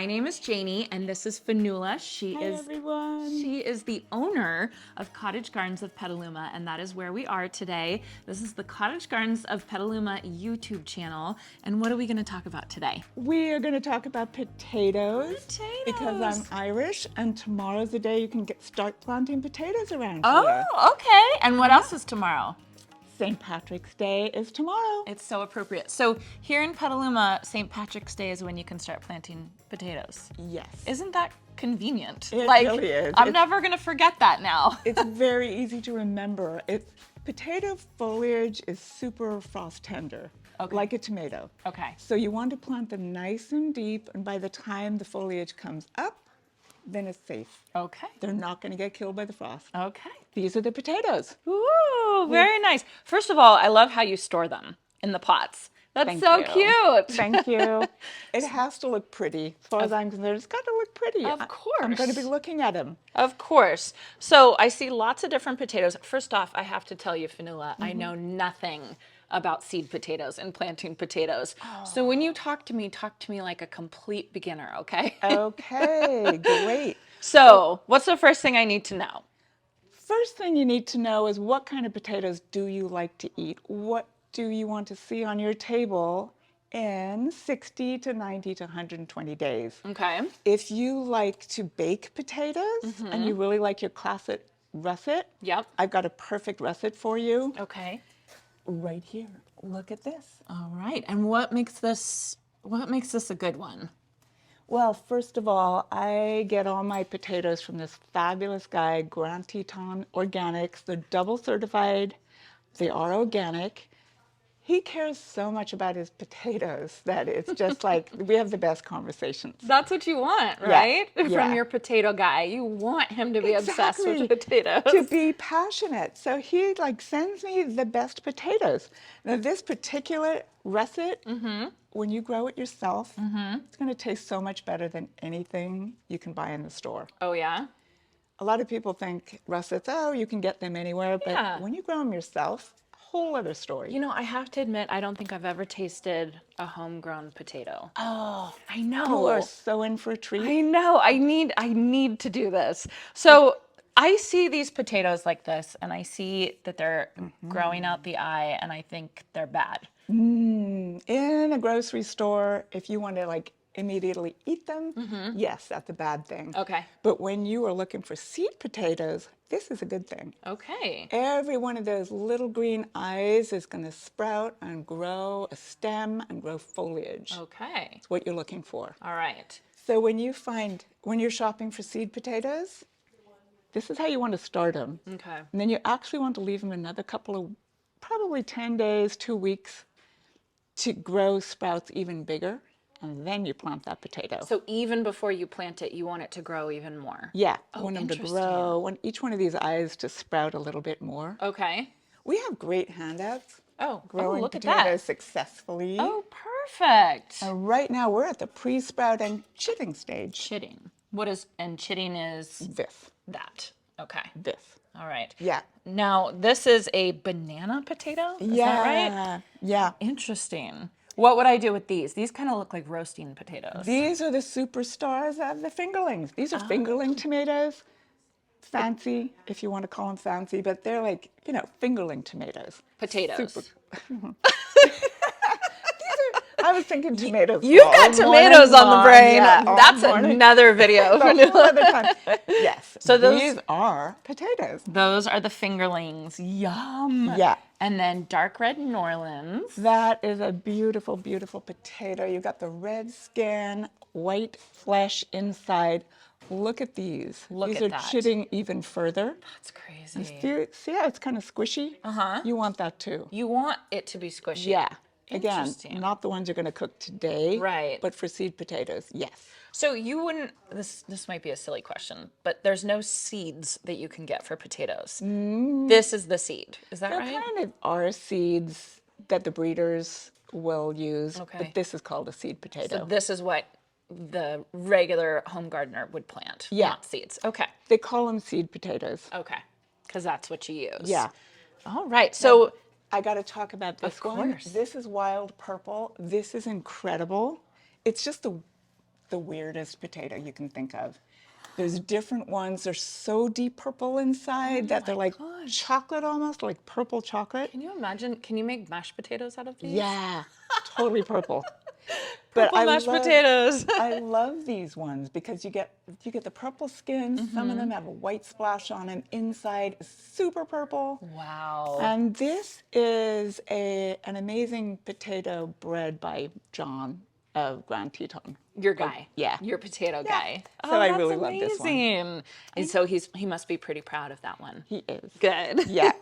My name is Janie, and this is Fionuala. Hi, everyone. She is the owner of Cottage Gardens of Petaluma, and that is where we are today. This is the Cottage Gardens of Petaluma YouTube channel. And what are we going to talk about today? We are going to talk about potatoes. Because I'm Potatoes. Irish, and tomorrow's the day you can start planting potatoes around here. Oh, okay. And what else is tomorrow? St. Patrick's Day is tomorrow. It's so appropriate. So here in Petaluma, St. Patrick's Day is when you can start planting potatoes. Yes. Isn't that convenient? It like, really is. I'm never going to forget that now. It's very easy to remember. Potato foliage is super frost tender, like a tomato. Okay. So you want to plant them nice and deep, and by the time the foliage comes up, then it's safe. Okay. They're not going to get killed by the frost. Okay. These are the potatoes. Ooh, very nice. First of all, I love how you store them in the pots. That's Thank so you. cute. Thank you. It has to look pretty. As far as I'm concerned, it's got to look pretty. Of course. I'm going to be looking at them. Of course. So I see lots of different potatoes. First off, I have to tell you, Fionuala, I know nothing about seed potatoes and planting potatoes. So when you talk to me like a complete beginner, okay? Okay, great. So what's the first thing I need to know? First thing you need to know is what kind of potatoes do you like to eat? What do you want to see on your table in 60 to 90 to 120 days? Okay. If you like to bake potatoes and you really like your classic russet, Yep. I've got a perfect russet for you Okay. right here. Look at this. All right. And what makes this a good one? Well, first of all, I get all my potatoes from this fabulous guy, Grand Teton Organics. They're double certified. They are organic. He cares so much about his potatoes that it's just like we have the best conversations. That's what you want, right? Yeah. From your potato guy. You want him to be obsessed with potatoes. To be passionate. So he sends me the best potatoes. Now this particular russet, when you grow it yourself, it's going to taste so much better than anything you can buy in the store. Oh, yeah? A lot of people think russets, oh, you can get them anywhere, but Yeah. when you grow them yourself, whole other story. You know, I have to admit, I don't think I've ever tasted a homegrown potato. Oh, I know. you are so in for a treat. I know. I need to do this. So I see these potatoes like this, and I see that they're growing out the eye, and I think they're bad. In a grocery store, if you want to immediately eat them, yes, that's a bad thing. Okay. But when you are looking for seed potatoes, this is a good thing. Okay. Every one of those little green eyes is going to sprout and grow a stem and grow foliage. Okay. That's what you're looking for. All right. So when you're shopping for seed potatoes, this is how you want to start them. Okay. And then you actually want to leave them another couple of, probably 10 days, 2 weeks, to grow sprouts even bigger. And then you plant that potato. So even before you plant it, you want it to grow even more? Yeah, Oh, want them to interesting. grow, want each one of these eyes to sprout a little bit more. Okay. We have great handouts. Oh, Growing look at potatoes that. successfully. Oh, perfect. Right now we're at the pre-sprout and chitting stage. Chitting. And chitting is This. that. Okay. This. All right. Yeah. Now, this is a banana potato? Is that right? Yeah. Interesting. What would I do with these? These kind of look like roasting potatoes. These are the superstars of the fingerlings. These are fingerling tomatoes. Fancy, if you want to call them fancy, but they're fingerling tomatoes. Potatoes. Super. I was thinking tomatoes. You got tomatoes on the brain. Yeah, That's another video. A whole other time. Yes. So these are potatoes. Those are the fingerlings. Yum. Yeah. And then dark red New Orleans. That is a beautiful, beautiful potato. You got the red skin, white flesh inside. Look at these. These are chitting even further. That's crazy. See how it's kind of squishy? You want that too. You want it to be squishy. Yeah. Again, not the ones you're going to cook today. Right. But for seed potatoes, yes. So you wouldn't, this might be a silly question, but there's no seeds that you can get for potatoes. This is the seed. Is that right? There kind of are seeds that the breeders will use, Okay. but this is called a seed potato. So this is what the regular home gardener would plant, not seeds. Okay. They call them seed potatoes. Okay. Because that's what you use. Yeah. All right. So I got to talk about this one. course. This is wild purple. This is incredible. It's just the weirdest potato you can think of. There's different ones. They're so deep purple inside that they're my like gosh. chocolate almost, like purple chocolate. Can you imagine? Can you make mashed potatoes out of these? Yeah, totally purple. But Purple mashed potatoes. I love these ones because you get the purple skin. Some of them have a white splash on them. Inside is super purple. Wow. And this is an amazing potato bred by John of Grand Teton. Your guy. Yeah. Your potato Yeah. guy. So Oh, I that's really love this one. amazing. And so he must be pretty proud of that one. He is. Good. Yeah.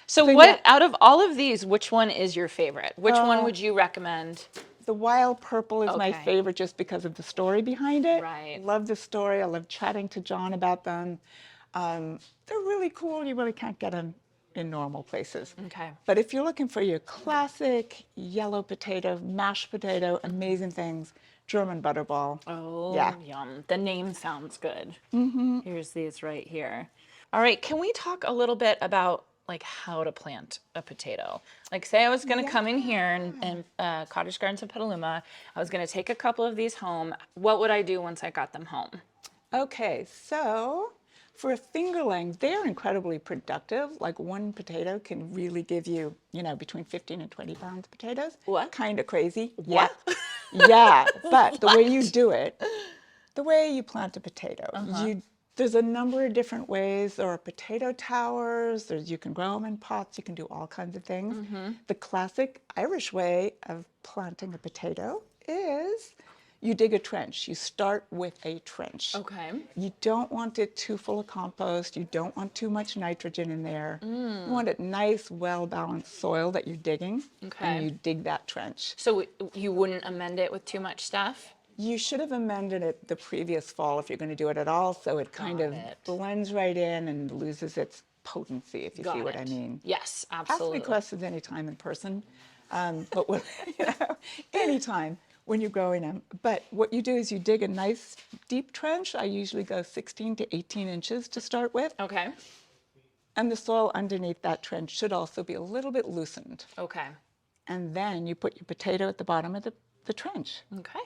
So So what yeah. out of all of these, which one is your favorite? Which one would you recommend? The wild purple is my Okay. favorite just because of the story behind it. Right. Love the story. I love chatting to John about them. They're really cool. You really can't get them in normal places. Okay. But if you're looking for your classic yellow potato, mashed potato, amazing things, German butterball. Oh, Yeah. yum. The name sounds good. Mm-hmm. Here's these right here. All right, can we talk a little bit about like how to plant a potato? Like say I was going to come in here and Cottage Gardens in Petaluma. I was going to take a couple of these home. What would I do once I got them home? Okay, so for a fingerling, they're incredibly productive. Like one potato can really give you, between 15 and 20 pounds of potatoes. What? Kind of crazy. What? Yeah. Yeah, but the way you do it, the way you plant a potato, there's a number of different ways. There are potato towers. You can grow them in pots. You can do all kinds of things. The classic Irish way of planting a potato is you dig a trench. You start with a trench. Okay. You don't want it too full of compost. You don't want too much nitrogen in there. You want a nice, well-balanced soil that you're digging. Okay. And you dig that trench. So you wouldn't amend it with too much stuff? You should have amended it the previous fall if you're going to do it at all, so it kind of blends right in and loses its potency, if you see what I mean. Yes, Ask absolutely. me questions anytime in person, but anytime when you're growing them. But what you do is you dig a nice deep trench. I usually go 16 to 18 inches to start with. Okay. And the soil underneath that trench should also be a little bit loosened. Okay. And then you put your potato at the bottom of the trench. Okay.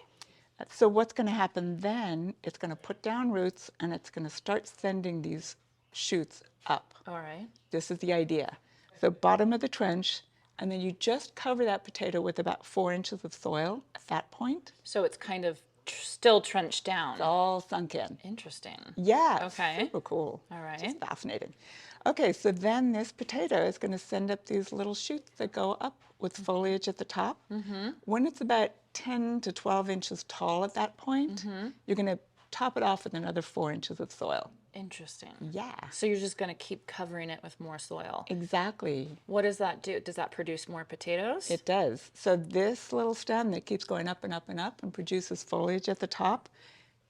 So what's going to happen then, it's going to put down roots and it's going to start sending these shoots up. All right. This is the idea. So bottom of the trench, and then you just cover that potato with about 4 inches of soil at that point. So it's kind of still trenched down. It's all sunk in. Interesting. Yeah, Okay. super cool. All right. Just fascinating. Okay, so then this potato is going to send up these little shoots that go up with foliage at the top. When it's about 10 to 12 inches tall at that point, you're going to top it off with another 4 inches of soil. Interesting. Yeah. So you're just going to keep covering it with more soil. Exactly. What does that do? Does that produce more potatoes? It does. So this little stem that keeps going up and up and up and produces foliage at the top,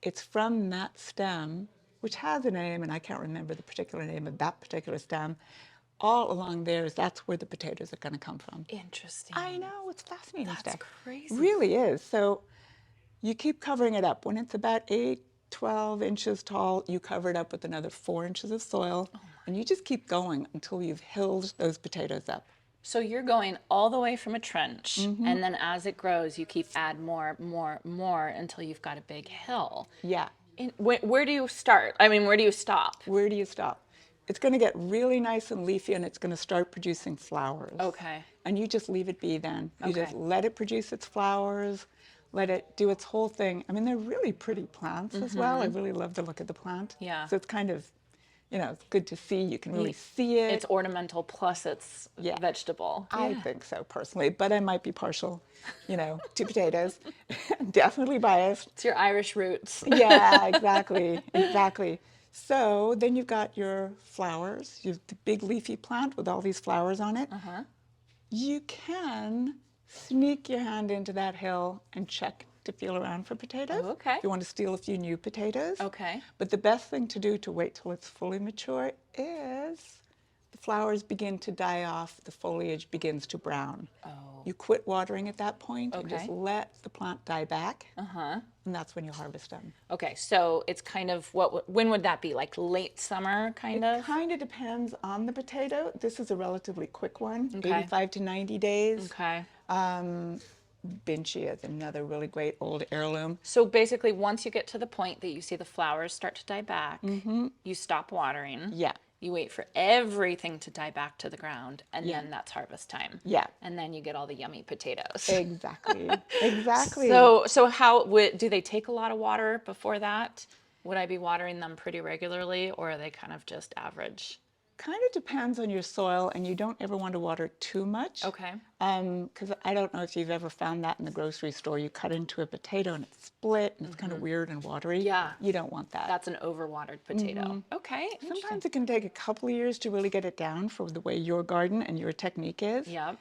it's from that stem, which has a name, and I can't remember the particular name of that particular stem. All along there, that's where the potatoes are going to come from. Interesting. I know, it's fascinating That's stuff. crazy. Really is. So you keep covering it up. When it's about 8, 12 inches tall, you cover it up with another 4 inches of soil, and you just keep going until you've hilled those potatoes up. So you're going all the way from a trench, and then as it grows, you keep add more until you've got a big hill. Yeah. Where do you start? I mean, where do you stop? Where do you stop? It's going to get really nice and leafy, and it's going to start producing flowers. Okay. And you just leave it be then. You Okay. just let it produce its flowers, let it do its whole thing. I mean, they're really pretty plants as well. I really love the look of the plant. Yeah. So it's kind of, it's good to see. You can really see it. It's ornamental plus it's vegetable. I think so personally, but I might be partial, to potatoes. Definitely biased. It's your Irish roots. Yeah, exactly, exactly. So then you've got your flowers. You have the big leafy plant with all these flowers on it. You can sneak your hand into that hill and check to feel around for potatoes. Oh, okay. If you want to steal a few new potatoes. Okay. But the best thing to do to wait till it's fully mature is the flowers begin to die off, the foliage begins to brown. Oh. You quit watering at that point and just Okay. let the plant die back. And that's when you harvest them. Okay, so it's kind of when would that be? Like late summer, kind of? It kind of depends on the potato. This is a relatively quick one, Okay. 85 to 90 days. Okay. Vinci is another really great old heirloom. So basically, once you get to the point that you see the flowers start to die back, you stop watering. Yeah. You wait for everything to die back to the ground, and Yeah. then that's harvest time. Yeah. And then you get all the yummy potatoes. Exactly. Exactly. So how do they take a lot of water before that? Would I be watering them pretty regularly, or are they kind of just average? Kind of depends on your soil, and you don't ever want to water too much. Okay. Because I don't know if you've ever found that in the grocery store. You cut into a potato and it's split and it's kind of weird and watery. Yeah. You don't want that. That's an overwatered potato. Okay. Sometimes it can take a couple of years to really get it down for the way your garden and your technique is. Yep.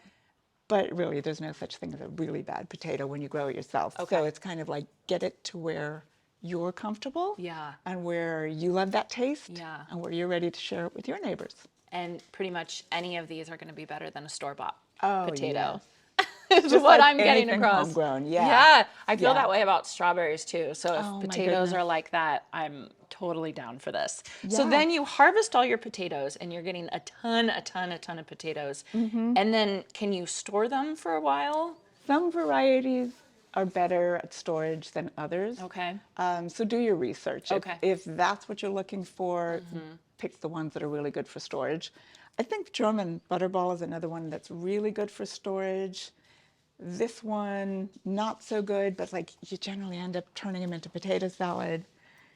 But really, there's no such thing as a really bad potato when you grow it yourself. Okay. So it's kind of like get it to where you're comfortable. Yeah. And where you love that taste. Yeah. And where you're ready to share it with your neighbors. And pretty much any of these are going to be better than a store-bought Oh, potato. yes. Is Just what like I'm getting anything across. homegrown, yeah. Yeah, I feel Yeah. that way about strawberries too. So if Oh, my potatoes goodness. are like that, I'm totally down for this. So Yeah. then you harvest all your potatoes and you're getting a ton of potatoes. And then can you store them for a while? Some varieties are better at storage than others. Okay. So do your research. Okay. If that's what you're looking for, pick the ones that are really good for storage. I think German Butterball is another one that's really good for storage. This one, not so good, but like you generally end up turning them into potato salad.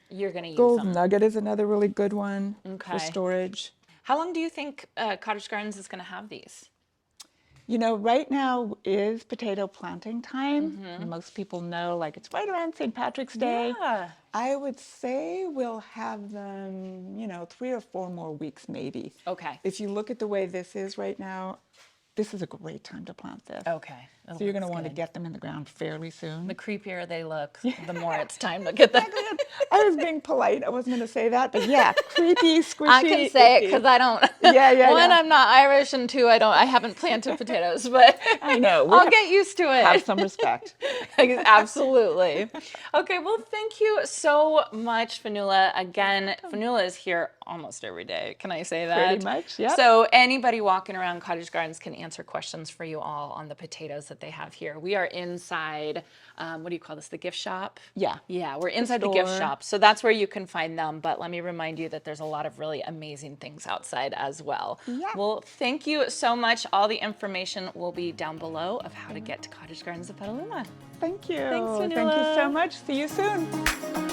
You're going to use Gold them. Nugget is another really good one for Okay. storage. How long do you think Cottage Gardens is going to have these? You know, right now is potato planting time. Most people know, like, it's right around St. Patrick's Day. Yeah. I would say we'll have them, 3 or 4 more weeks maybe. Okay. If you look at the way this is right now, this is a great time to plant this. Okay. So you're going to want to get them in the ground fairly soon. The creepier they look, the more it's time to get them. I was being polite. I wasn't going to say that, but yeah, creepy, squishy. I can say it icky. because I don't. Yeah. One, I'm not Irish, and two, I haven't planted potatoes, but I know. I'll get used to it. Have some respect. Absolutely. Okay, well, thank you so much, Fionnuala. Again, Fionnuala is here almost every day. Can I say that? Pretty much, yep. So anybody walking around Cottage Gardens can answer questions for you all on the potatoes that they have here. We are inside, what do you call this, the gift shop? Yeah. Yeah, we're inside the gift store. shop. So that's where you can find them. But let me remind you that there's a lot of really amazing things outside as well. Yeah. Well, thank you so much. All the information will be down below of how to get to Cottage Gardens of Petaluma. Thank you. Thanks, Thank you Fionnuala. so much. See you soon.